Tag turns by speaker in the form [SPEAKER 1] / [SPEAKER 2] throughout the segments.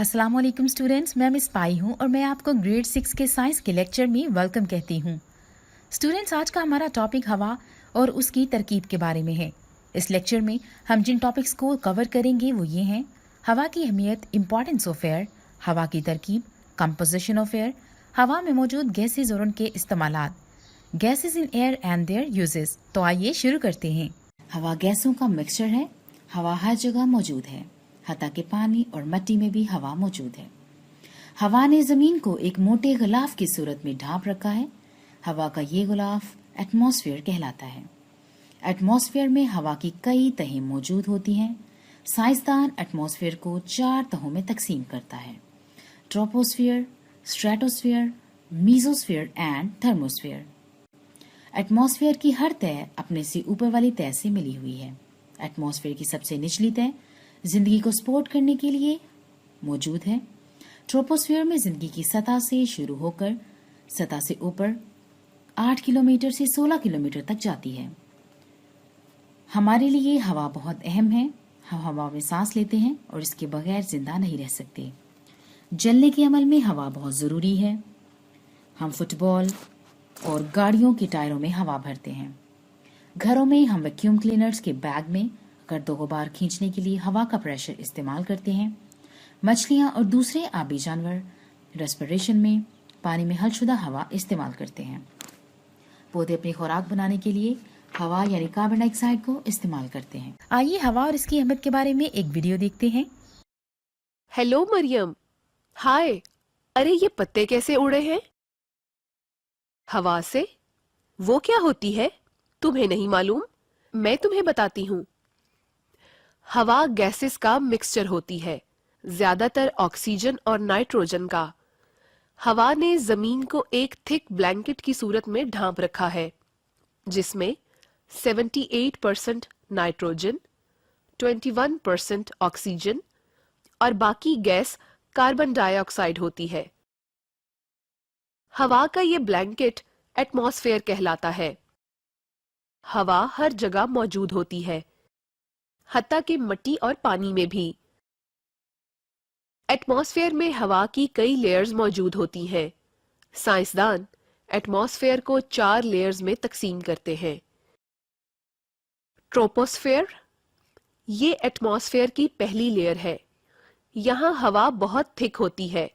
[SPEAKER 1] अस्सलाम वालेकुम स्टूडेंट्स, मैं मिस पाई हूँ और मैं आपको ग्रेड 6 के साइंस के लेक्चर में वेलकम कहती हूँ। स्टूडेंट्स, आज का हमारा टॉपिक हवा और उसकी तरकीब के बारे में है। इस लेक्चर में हम जिन टॉपिक्स को कवर करेंगे वो ये हैं: हवा की अहमियत, इम्पॉर्टेंस ऑफ एयर, हवा की तरकीब, कंपोजिशन ऑफ एयर, हवा में मौजूद गैसेज और उनके इस्तेमालात, gases in air and their uses. तो आइए शुरू करते हैं। हवा गैसों का मिक्सचर है। हवा हर जगह मौजूद है, हत्ता कि पानी और मिट्टी में भी हवा मौजूद है। हवा ने जमीन को एक मोटे गिलाफ की सूरत में ढांप रखा है। हवा का ये गिलाफ एटमॉस्फेयर कहलाता है। एटमॉस्फेयर में हवा की कई तहें मौजूद होती हैं। साइंसदान एटमॉस्फेयर को 4 तहों में तकसीम करता है: troposphere, stratosphere, mesosphere and thermosphere. Atmosphere की हर तह अपने से ऊपर वाली तह से मिली हुई है। एटमॉस्फेयर की सबसे निचली तह जिंदगी को सपोर्ट करने के लिए मौजूद है। ट्रोपोस्फेयर में जिंदगी की सतह से शुरू होकर सतह से ऊपर 8 किलोमीटर से 16 किलोमीटर तक जाती है। हमारे लिए हवा बहुत अहम है। हम हवा में सांस लेते हैं और इसके बगैर जिंदा नहीं रह सकते। जलने के अमल में हवा बहुत जरूरी है। हम फुटबॉल और गाड़ियों के टायरों में हवा भरते हैं। घरों में हम वैक्यूम क्लीनर्स के बैग में गर्दो गुबार खींचने के लिए हवा का प्रेशर इस्तेमाल करते हैं। मछलियां और दूसरे आबी जानवर रेस्पिरेशन में पानी में हलशुदा हवा इस्तेमाल करते हैं। पौधे अपनी खुराक बनाने के लिए हवा यानी कार्बन डाइऑक्साइड को इस्तेमाल करते हैं। आइए हवा और इसकी अहमियत के बारे में एक वीडियो देखते हैं।
[SPEAKER 2] हेलो मरियम, हाय। अरे ये पत्ते कैसे उड़े हैं? हवा से? वो क्या होती है? तुम्हें नहीं मालूम? मैं तुम्हें बताती हूँ। हवा गैसेस का मिक्सचर होती है, ज्यादातर ऑक्सीजन और नाइट्रोजन का। हवा ने जमीन को एक थिक ब्लैंकेट की सूरत में ढांप रखा है, जिसमें 78% नाइट्रोजन, 21% ऑक्सीजन और बाकी गैस कार्बन डाइऑक्साइड होती है। हवा का ये ब्लैंकेट एटमॉस्फेयर कहलाता है। हवा हर जगह मौजूद होती है, हत्ता कि मिट्टी और पानी में भी। एटमॉस्फेयर में हवा की कई लेयर्स मौजूद होती हैं। साइंसदान एटमॉस्फेयर को 4 लेयर्स में तकसीम करते हैं। ट्रोपोस्फेयर, ये एटमॉस्फेयर की पहली लेयर है। यहाँ हवा बहुत थिक होती है।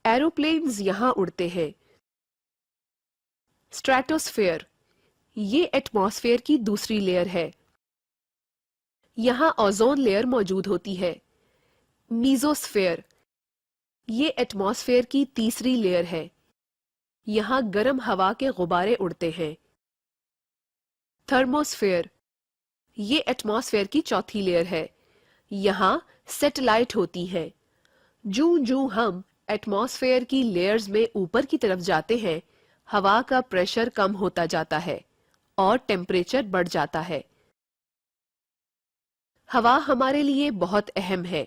[SPEAKER 2] एरोप्लेन्स यहाँ उड़ते हैं। स्ट्रेटोस्फेयर, ये एटमॉस्फेयर की दूसरी लेयर है। यहाँ ओजोन लेयर मौजूद होती है। मीजोस्फेयर, ये एटमॉस्फेयर की तीसरी लेयर है। यहाँ गर्म हवा के गुब्बारे उड़ते हैं। थर्मोस्फेयर, ये एटमॉस्फेयर की चौथी लेयर है। यहाँ सैटेलाइट होती हैं। जूं-जूं हम एटमॉस्फेयर की लेयर्स में ऊपर की तरफ जाते हैं, हवा का प्रेशर कम होता जाता है और टेम्परेचर बढ़ जाता है। हवा हमारे लिए बहुत अहम है।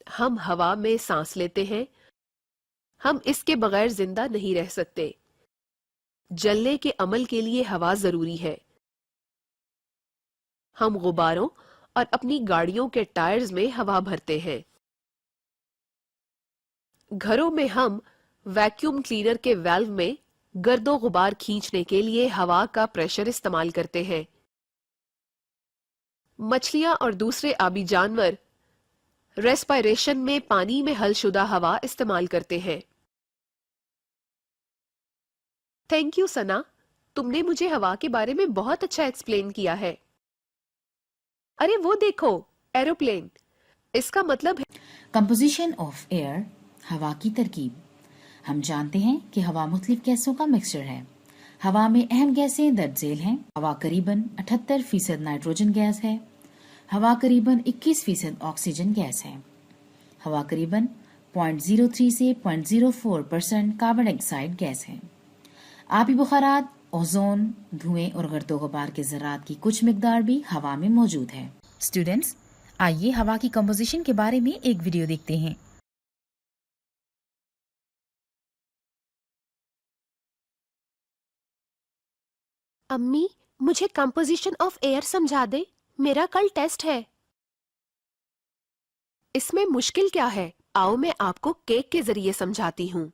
[SPEAKER 2] हम हवा में सांस लेते हैं। हम इसके बगैर जिंदा नहीं रह सकते। जलने के अमल के लिए हवा जरूरी है। हम गुब्बारों और अपनी गाड़ियों के टायर्स में हवा भरते हैं। घरों में हम वैक्यूम क्लीनर के वाल्व में गर्दो गुबार खींचने के लिए हवा का प्रेशर इस्तेमाल करते हैं। मछलियां और दूसरे आबी जानवर रेस्पिरेशन में पानी में हलशुदा हवा इस्तेमाल करते हैं। थैंक यू सना, तुमने मुझे हवा के बारे में बहुत अच्छा एक्सप्लेन किया है। अरे वो देखो, एरोप्लेन। इसका मतलब है
[SPEAKER 1] कंपोजिशन ऑफ एयर, हवा की तरकीब। हम जानते हैं कि हवा मुख्तलिफ गैसों का मिक्सचर है। हवा में अहम गैसें दर्ज झेल हैं। हवा करीबन 78% नाइट्रोजन गैस है। हवा करीबन 21% ऑक्सीजन गैस है। हवा करीबन 0.03 से 0.04% कार्बन डाइऑक्साइड गैस है। आबी बुखारात, ओजोन, धुएं और गर्दो गुबार के ज़रात की कुछ मिकदार भी हवा में मौजूद है। स्टूडेंट्स, आइए हवा की कंपोजिशन के बारे में एक वीडियो देखते हैं।
[SPEAKER 2] अम्मी, मुझे कंपोजिशन ऑफ एयर समझा दे। मेरा कल टेस्ट है। इसमें मुश्किल क्या है? आओ मैं आपको केक के जरिए समझाती हूँ।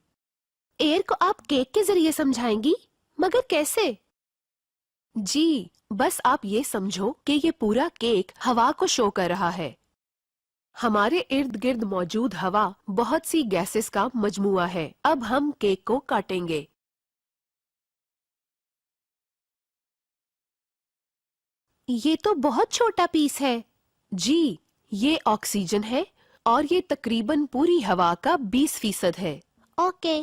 [SPEAKER 2] एयर को आप केक के जरिए समझाएंगी, मगर कैसे? जी, बस आप ये समझो कि ये पूरा केक हवा को शो कर रहा है। हमारे इर्द गिर्द मौजूद हवा बहुत सी गैसेस का मजमुआ है। अब हम केक को काटेंगे। ये तो बहुत छोटा पीस है। जी, ये ऑक्सीजन है और ये तकरीबन पूरी हवा का 20% है। ओके।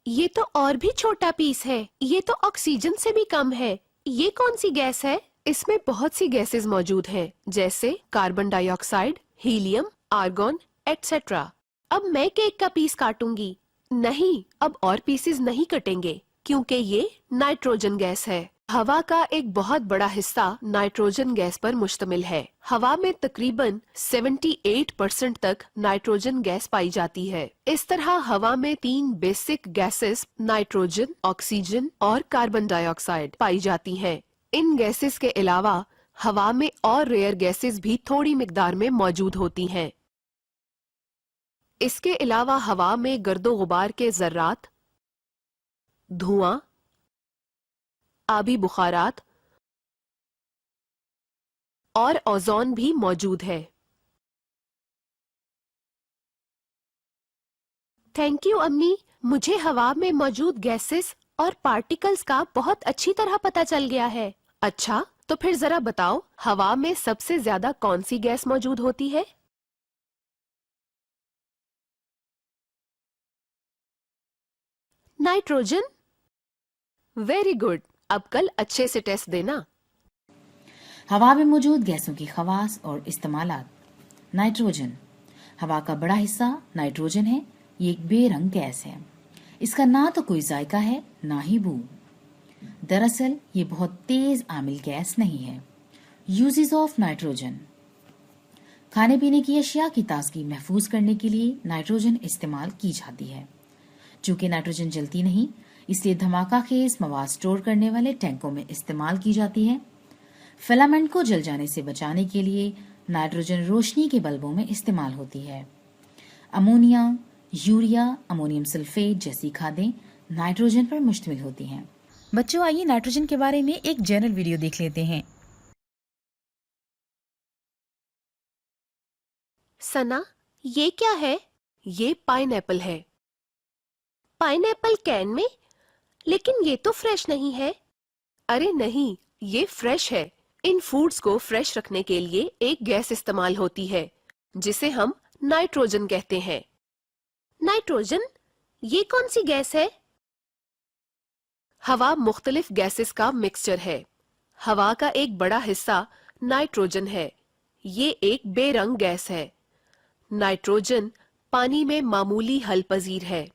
[SPEAKER 2] ये तो और भी छोटा पीस है। ये तो ऑक्सीजन से भी कम है। ये कौन सी गैस है? इसमें बहुत सी गैसेस मौजूद हैं, जैसे carbon dioxide, helium, argon, et cetera. अब मैं केक का पीस काटूंगी। नहीं, अब और पीसेस नहीं कटेंगे, क्योंकि ये नाइट्रोजन गैस है। हवा का एक बहुत बड़ा हिस्सा नाइट्रोजन गैस पर मुश्तमिल है। हवा में तकरीबन 78% तक नाइट्रोजन गैस पाई जाती है। इस तरह हवा में 3 बेसिक गैसेस नाइट्रोजन, ऑक्सीजन और कार्बन डाइऑक्साइड पाई जाती हैं। इन गैसेस के अलावा हवा में और रेयर गैसेस भी थोड़ी मिकदार में मौजूद होती हैं। इसके अलावा हवा में गर्दो गुबार के ज़र्रात, धुआं, आबी बुखारात और ओजोन भी मौजूद है। थैंक यू अम्मी, मुझे हवा में मौजूद गैसेस और पार्टिकल्स का बहुत अच्छी तरह पता चल गया है। अच्छा, तो फिर जरा बताओ, हवा में सबसे ज्यादा कौन सी गैस मौजूद होती है? नाइट्रोजन। Very good. अब कल अच्छे से टेस्ट देना।
[SPEAKER 1] हवा में मौजूद गैसों की खवास और इस्तेमालात। नाइट्रोजन। हवा का बड़ा हिस्सा नाइट्रोजन है। ये एक बेरंग गैस है। इसका ना तो कोई जायका है, ना ही बू। दरअसल ये बहुत तेज आमिल गैस नहीं है। Uses of nitrogen. खाने पीने की अशिया की ताजगी महफूज करने के लिए नाइट्रोजन इस्तेमाल की जाती है। चूंकि नाइट्रोजन जलती नहीं, इसलिए धमाका खेज मवाद स्टोर करने वाले टैंकों में इस्तेमाल की जाती है। फिलामेंट को जल जाने से बचाने के लिए नाइट्रोजन रोशनी के बल्बों में इस्तेमाल होती है। अमोनिया, यूरिया, अमोनियम सल्फेट जैसी खादें नाइट्रोजन पर मुश्तमिल होती हैं। बच्चों, आइए नाइट्रोजन के बारे में एक जनरल वीडियो देख लेते हैं।
[SPEAKER 2] सना, ये क्या है? ये पाइनएप्पल है। पाइनएप्पल कैन में? लेकिन ये तो फ्रेश नहीं है। अरे नहीं, ये फ्रेश है। इन फूड्स को फ्रेश रखने के लिए एक गैस इस्तेमाल होती है, जिसे हम नाइट्रोजन कहते हैं। नाइट्रोजन? ये कौन सी गैस है? हवा मुख्तलिफ गैसेस का मिक्सचर है। हवा का एक बड़ा हिस्सा नाइट्रोजन है। ये एक बेरंग गैस है। नाइट्रोजन पानी में मामूली हल पजीर है।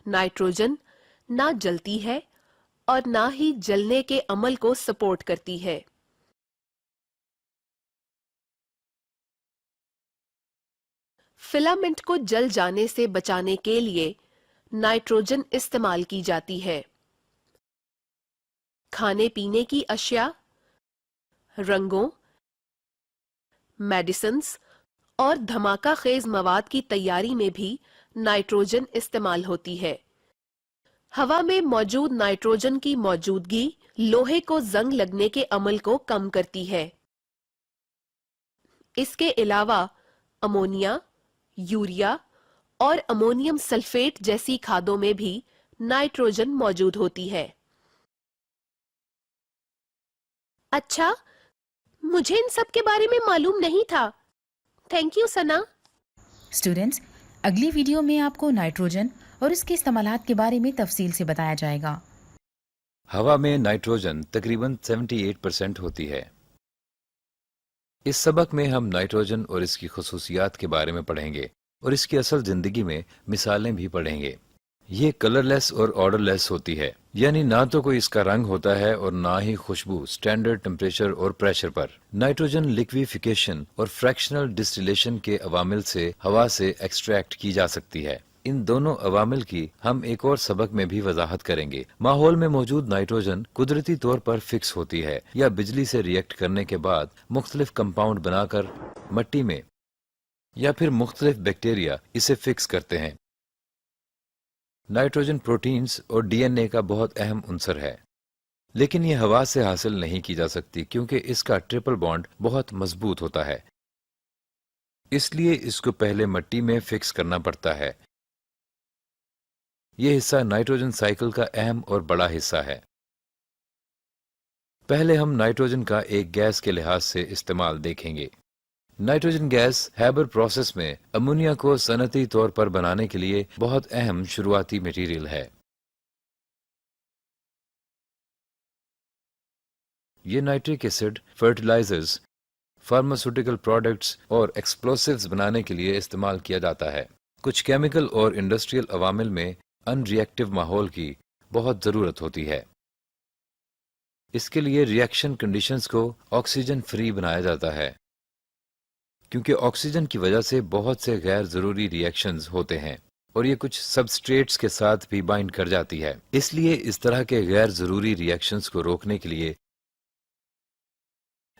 [SPEAKER 2] नाइट्रोजन ना जलती है और ना ही जलने के अमल को सपोर्ट करती है। फिलामेंट को जल जाने से बचाने के लिए नाइट्रोजन इस्तेमाल की जाती है। खाने पीने की अशिया, रंगों, मेडिसिन्स और धमाका खेज मवाद की तैयारी में भी नाइट्रोजन इस्तेमाल होती है। हवा में मौजूद नाइट्रोजन की मौजूदगी लोहे को जंग लगने के अमल को कम करती है। इसके अलावा अमोनिया, यूरिया और अमोनियम सल्फेट जैसी खादों में भी नाइट्रोजन मौजूद होती है। अच्छा, मुझे इन सब के बारे में मालूम नहीं था। Thank you Sana.
[SPEAKER 1] स्टूडेंट्स, अगली वीडियो में आपको नाइट्रोजन और इसके इस्तेमालात के बारे में तफसील से बताया जाएगा।
[SPEAKER 3] हवा में नाइट्रोजन तकरीबन 78% होती है। इस सबक में हम नाइट्रोजन और इसकी खुसूसियात के बारे में पढ़ेंगे और इसकी असल जिंदगी में मिसालें भी पढ़ेंगे। ये कलरलेस और ऑर्डरलेस होती है, यानी ना तो कोई इसका रंग होता है और ना ही खुशबू स्टैंडर्ड टेम्परेचर और प्रेशर पर। नाइट्रोजन लिक्विफिकेशन और फ्रैक्शनल डिस्टिलेशन के अवामिल से हवा से एक्सट्रैक्ट की जा सकती है। ان دونوں عوامل کی ہم ایک اور سبق میں بھی وضاحت کریں گے۔ ماحول میں موجود نائٹروجن قدرتی طور پر فکس ہوتی ہے یا بجلی سے ریئیکٹ کرنے کے بعد مختلف کمپاؤنڈ بنا کر مٹی میں یا پھر مختلف بیکٹیریا اسے فکس کرتے ہیں۔ نائٹروجن پروٹینز اور ڈی این اے کا بہت اہم عنصر ہے، لیکن یہ ہوا سے حاصل نہیں کی جا سکتی کیونکہ اس کا ٹرپل بانڈ بہت مضبوط ہوتا ہے، اس لیے اس کو پہلے مٹی میں فکس کرنا پڑتا ہے۔ یہ حصہ نائٹروجن سائیکل کا اہم اور بڑا حصہ ہے۔ پہلے ہم نائٹروجن کا ایک گیس کے لحاظ سے استعمال دیکھیں گے۔ نائٹروجن گیس ہیبر پروسیس میں امونیا کو صنعتی طور پر بنانے کے لیے بہت اہم شروعاتی مٹیریل ہے۔ یہ nitric acid, fertilizers, pharmaceutical products اور ایکسپلوسیوز بنانے کے لیے استعمال کیا جاتا ہے۔ کچھ کیمیکل اور انڈسٹریل عوامل میں ان ری ایکٹیو ماحول کی بہت ضرورت ہوتی ہے۔ اس کے لیے ری ایکشن کنڈیشنز کو آکسیجن فری بنایا جاتا ہے، کیونکہ آکسیجن کی وجہ سے بہت سے غیر ضروری ری ایکشنز ہوتے ہیں اور یہ کچھ سبسٹریٹس کے ساتھ بھی بائنڈ کر جاتی ہے۔ اس لیے اس طرح کے غیر ضروری ری ایکشنز کو روکنے کے لیے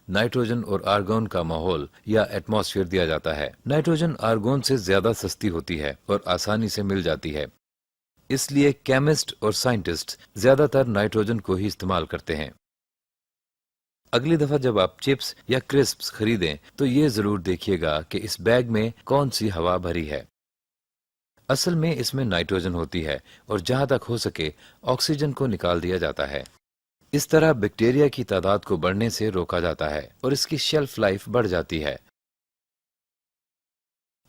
[SPEAKER 3] نائٹروجن اور آرگون کا ماحول یا ایٹماسفیئر دیا جاتا ہے۔ نائٹروجن آرگون سے زیادہ سستی ہوتی ہے اور آسانی سے مل جاتی ہے، اس لیے کیمسٹ اور سائنٹسٹ زیادہ تر نائٹروجن کو ہی استعمال کرتے ہیں۔ اگلی دفعہ جب آپ چپس یا کرسپس خریدیں تو یہ ضرور دیکھیے گا کہ اس بیگ میں کون سی ہوا بھری ہے۔ اصل میں اس میں نائٹروجن ہوتی ہے اور جہاں تک ہو سکے آکسیجن کو نکال دیا جاتا ہے۔ اس طرح بیکٹیریا کی تعداد کو بڑھنے سے روکا جاتا ہے اور اس کی شیلف لائف بڑھ جاتی ہے۔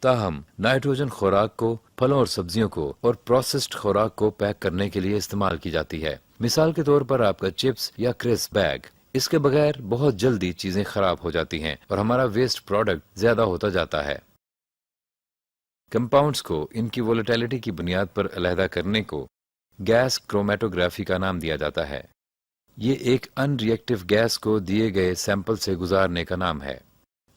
[SPEAKER 3] تاہم نائٹروجن خوراک کو، پھلوں اور سبزیوں کو اور پروسیسڈ خوراک کو پیک کرنے کے لیے استعمال کی جاتی ہے۔ مثال کے طور پر آپ کا چپس یا کرسپ بیگ، اس کے بغیر بہت جلدی چیزیں خراب ہو جاتی ہیں اور ہمارا ویسٹ پروڈکٹ زیادہ ہوتا جاتا ہے۔ کمپاؤنڈز کو ان کی وولیٹیلٹی کی بنیاد پر علیحدہ کرنے کو گیس کرومیٹوگرافی کا نام دیا جاتا ہے۔ یہ ایک ان ری ایکٹیو گیس کو دیے گئے سیمپل سے گزارنے کا نام ہے۔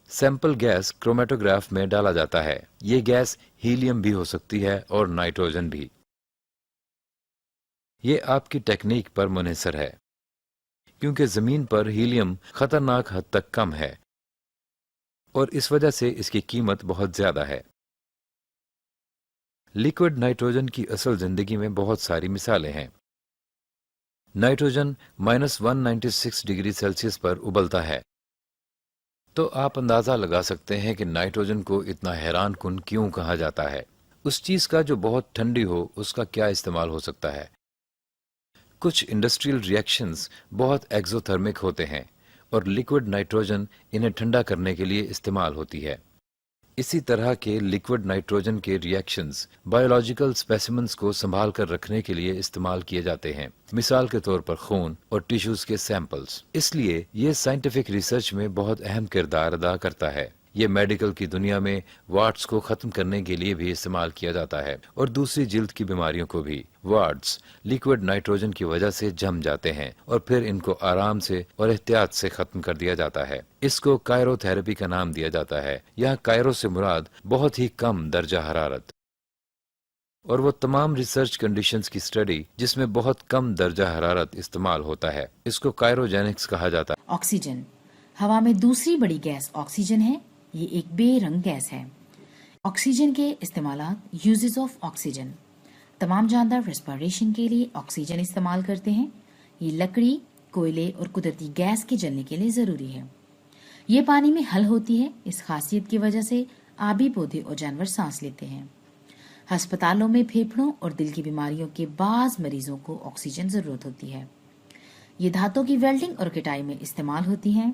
[SPEAKER 3] سیمپل گیس کرومیٹوگراف میں ڈالا جاتا ہے۔ یہ گیس ہیلیم بھی ہو سکتی ہے اور نائٹروجن بھی۔ یہ آپ کی ٹیکنیک پر منحصر ہے، کیونکہ زمین پر ہیلیم خطرناک حد تک کم ہے اور اس وجہ سے اس کی قیمت بہت زیادہ ہے۔ لیکوڈ نائٹروجن کی اصل زندگی میں بہت ساری مثالیں ہیں۔ نائٹروجن -196 ڈگری سیلسیس پر ابلتا ہے، تو آپ اندازہ لگا سکتے ہیں کہ نائٹروجن کو اتنا حیران کن کیوں کہا جاتا ہے۔ اس چیز کا جو بہت ٹھنڈی ہو اس کا کیا استعمال ہو سکتا ہے؟ کچھ انڈسٹریل ری ایکشنز بہت ایگزوتھرمک ہوتے ہیں اور لیکوڈ نائٹروجن انہیں ٹھنڈا کرنے کے لیے استعمال ہوتی ہے۔ اسی طرح کے لیکوڈ نائٹروجن کے ری ایکشنز بایولوجیکل اسپیسیمنز کو سنبھال کر رکھنے کے لیے استعمال کیے جاتے ہیں، مثال کے طور پر خون اور ٹیشوز کے سیمپلز۔ اس لیے یہ سائنٹیفک ریسرچ میں بہت اہم کردار ادا کرتا ہے۔ یہ میڈیکل کی دنیا میں وارٹس کو ختم کرنے کے لیے بھی استعمال کیا جاتا ہے اور دوسری جلد کی بیماریوں کو بھی۔ وارٹس لیکوڈ نائٹروجن کی وجہ سے جم جاتے ہیں اور پھر ان کو آرام سے اور احتیاط سے ختم کر دیا جاتا ہے۔ اس کو کائرو تھراپی کا نام دیا جاتا ہے۔ یہاں کائرو سے مراد بہت ہی کم درجہ حرارت اور وہ تمام ریسرچ کنڈیشنز کی اسٹڈی جس میں بہت کم درجہ حرارت استعمال ہوتا ہے، اس کو کائروجینکس کہا جاتا ہے۔
[SPEAKER 1] آکسیجن ہوا میں دوسری بڑی گیس آکسیجن ہے۔ یہ ایک بے رنگ گیس ہے۔ آکسیجن کے استعمالات، یوزز آف آکسیجن۔ تمام جاندار ریسپائریشن کے لیے آکسیجن استعمال کرتے ہیں۔ یہ لکڑی، کوئلے اور قدرتی گیس کے جلنے کے لیے ضروری ہے۔ یہ پانی میں حل ہوتی ہے۔ اس خاصیت کی وجہ سے آبی پودے اور جانور سانس لیتے ہیں۔ ہسپتالوں میں پھیپھڑوں اور دل کی بیماریوں کے بعض مریضوں کو آکسیجن ضرورت ہوتی ہے۔ یہ دھاتوں کی ویلڈنگ اور کٹائی میں استعمال ہوتی ہیں۔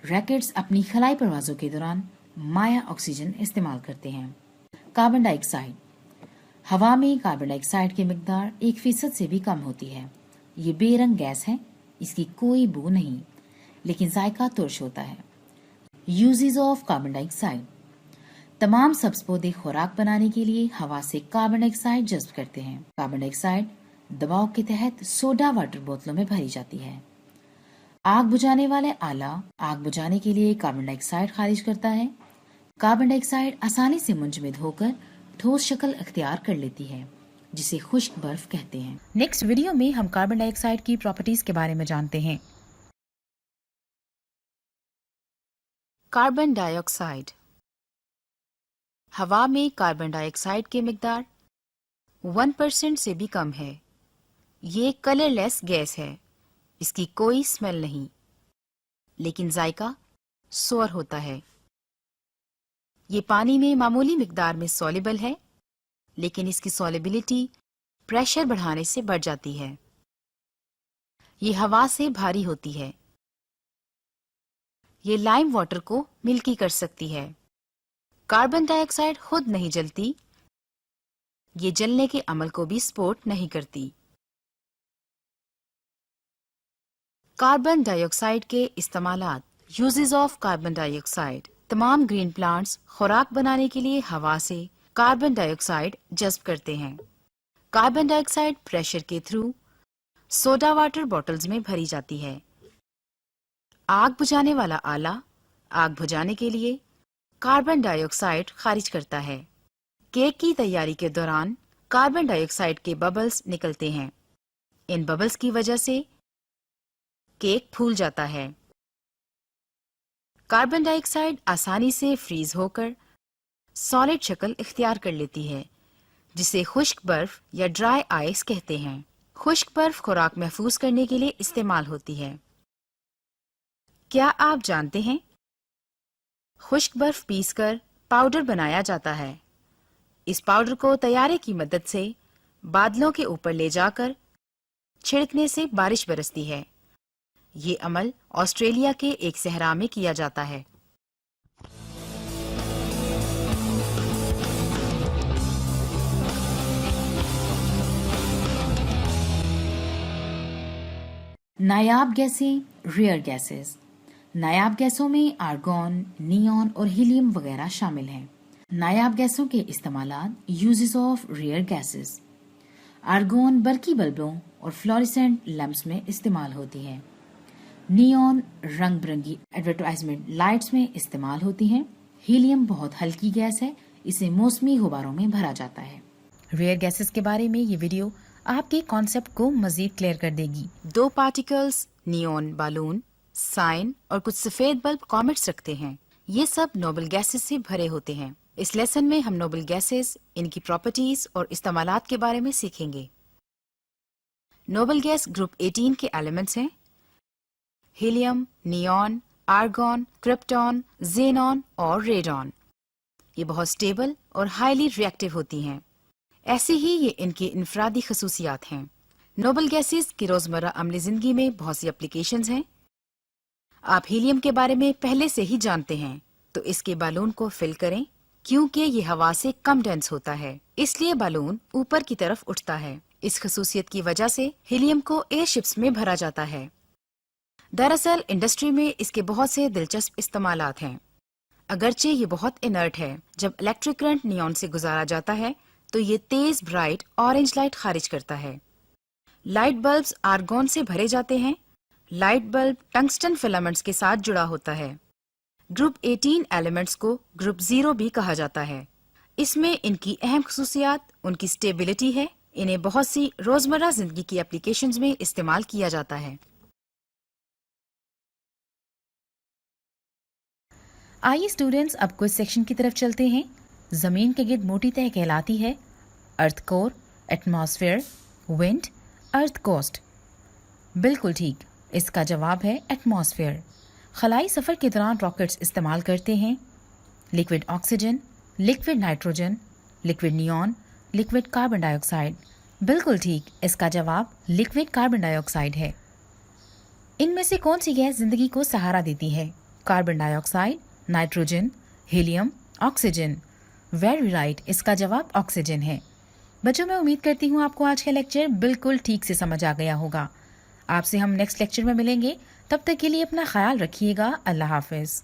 [SPEAKER 1] ریکٹس اپنی خلائی پروازوں کے دوران مائع آکسیجن استعمال کرتے ہیں۔ کاربن ڈائی آکسائڈ ہوا میں کاربن ڈائی آکسائڈ کی مقدار 1% سے بھی کم ہوتی ہے۔ یہ بے رنگ گیس ہے۔ اس کی کوئی بو نہیں، لیکن ذائقہ ترش ہوتا ہے۔ Uses of carbon dye oxide. تمام سبز پودے خوراک بنانے کے لیے ہوا سے کاربن ڈائی آکسائڈ جذب کرتے ہیں۔ کاربن ڈائی آکسائڈ دباؤ کے تحت سوڈا واٹر بوتلوں میں بھری جاتی ہے۔ آگ بجھانے والے آلہ آگ بجھانے کے لیے کاربن ڈائی آکسائڈ خارج کرتا ہے۔ کاربن ڈائی آکسائڈ آسانی سے منجمد ہو کر ठोस शक्ल अख्तियार कर लेती है, जिसे खुश्क बर्फ कहते हैं। नेक्स्ट वीडियो में हम कार्बन डाइऑक्साइड की प्रॉपर्टीज के बारे में जानते हैं। Carbon dioxide. हवा में कार्बन डाइऑक्साइड की मिकदार 1% से भी कम है। ये कलरलेस गैस है। इसकी कोई स्मेल नहीं, लेकिन जायका सोर होता है। ये पानी में मामूली मिकदार में सॉल्युबल है, लेकिन इसकी सॉल्युबिलिटी प्रेशर बढ़ाने से बढ़ जाती है। ये हवा से भारी होती है। ये लाइम वाटर को मिल्की कर सकती है। कार्बन डाइऑक्साइड खुद नहीं जलती। ये जलने के अमल को भी सपोर्ट नहीं करती। कार्बन डाइऑक्साइड के इस्तेमालात। Uses of carbon dioxide. तमाम ग्रीन प्लांट्स खुराक बनाने के लिए हवा से कार्बन डाइऑक्साइड जज्ब करते हैं। कार्बन डाइऑक्साइड प्रेशर के थ्रू सोडा वाटर बॉटल्स में भरी जाती है। आग बुझाने वाला आला आग बुझाने के लिए कार्बन डाइऑक्साइड खारिज करता है। केक की तैयारी के दौरान कार्बन डाइऑक्साइड के बबल्स निकलते हैं। इन बबल्स की वजह से केक फूल जाता है। कार्बन डाइऑक्साइड आसानी से फ्रीज होकर सॉलिड शक्ल इख्तियार कर लेती है, जिसे खुश्क बर्फ या ड्राई आइस कहते हैं। खुश्क बर्फ खुराक महफूज करने के लिए इस्तेमाल होती है। क्या आप जानते हैं? खुश्क बर्फ पीसकर पाउडर बनाया जाता है। इस पाउडर को तैयारे की मदद से बादलों के ऊपर ले जाकर छिड़कने से बारिश बरसती है। ये अमल ऑस्ट्रेलिया के एक सहरा में किया जाता है। नायाब गैसें, रेयर गैसेस। नायाब गैसों में आर्गॉन, नियॉन और हीलियम वगैरह शामिल हैं। नायाब गैसों के इस्तेमालात। Uses of rare gases. Argon बरकी बल्बों और फ्लोरेसेंट लैंप्स में इस्तेमाल होती है। नियॉन रंग बिरंगी एडवर्टाइजमेंट लाइट्स में इस्तेमाल होती हैं। हीलियम बहुत हल्की गैस है, इसे मौसमी गुब्बारों में भरा जाता है। रेयर गैसेस के बारे में ये वीडियो आपके कॉन्सेप्ट को मजीद क्लियर कर देगी। 2 पार्टिकल्स, नियॉन बालून, साइन और कुछ सफेद बल्ब कॉमेट्स रखते हैं। ये सब नोबल गैसेस से भरे होते हैं। इस लेसन में हम नोबल गैसेस, इनकी प्रॉपर्टीज और इस्तेमालात के बारे में सीखेंगे। नोबल गैस ग्रुप 18 के एलिमेंट्स हैं। Helium, neon, argon, krypton, xenon और रेडॉन। ये बहुत स्टेबल और हाईली रिएक्टिव होती हैं। ऐसे ही ये इनकी इनफरादी खसूसियात हैं। नोबल गैसेस की रोजमर्रा अमली जिंदगी में बहुत सी एप्लीकेशंस हैं। आप हीलियम के बारे में पहले से ही जानते हैं, तो इसके बालून को फिल करें। क्योंकि ये हवा से कम डेंस होता है, इसलिए बालून ऊपर की तरफ उठता है। इस खसूसियत की वजह से हीलियम को एयरशिप्स में भरा जाता है। दरअसल इंडस्ट्री में इसके बहुत से दिलचस्प इस्तेमालात हैं। अगरचे ये बहुत इनर्ट है, जब इलेक्ट्रिक करंट नियॉन से गुजारा जाता है तो ये तेज ब्राइट ऑरेंज लाइट खारिज करता है। लाइट बल्ब्स आर्गॉन से भरे जाते हैं। लाइट बल्ब टंगस्टन फिलामेंट्स के साथ जुड़ा होता है। ग्रुप 18 एलिमेंट्स को ग्रुप 0 भी कहा जाता है। इसमें इनकी अहम खसूसियात उनकी स्टेबिलिटी है। इन्हें बहुत सी रोजमर्रा जिंदगी की एप्लीकेशंस में इस्तेमाल किया जाता है। आइए स्टूडेंट्स, अब कुछ सेक्शन की तरफ चलते हैं। जमीन के गिर्द मोटी तह कहलाती है अर्थ कोर, एटमॉस्फेयर, विंड, अर्थ कोस्ट। बिल्कुल ठीक, इसका जवाब है एटमॉस्फेयर। खलाई सफ़र के दौरान रॉकेट्स इस्तेमाल करते हैं liquid oxygen, liquid nitrogen, liquid neon, liquid carbon dioxide. बिल्कुल ठीक, इसका जवाब लिक्विड कार्बन डाइऑक्साइड है। इनमें से कौन सी गैस जिंदगी को सहारा देती है? Carbon dioxide, nitrogen, helium, oxygen. Very right, इसका जवाब ऑक्सीजन है। बच्चों, मैं उम्मीद करती हूँ आपको आज का लेक्चर बिल्कुल ठीक से समझ आ गया होगा। आपसे हम नेक्स्ट लेक्चर में मिलेंगे। तब तक के लिए अपना ख्याल रखिएगा। अल्लाह हाफिज।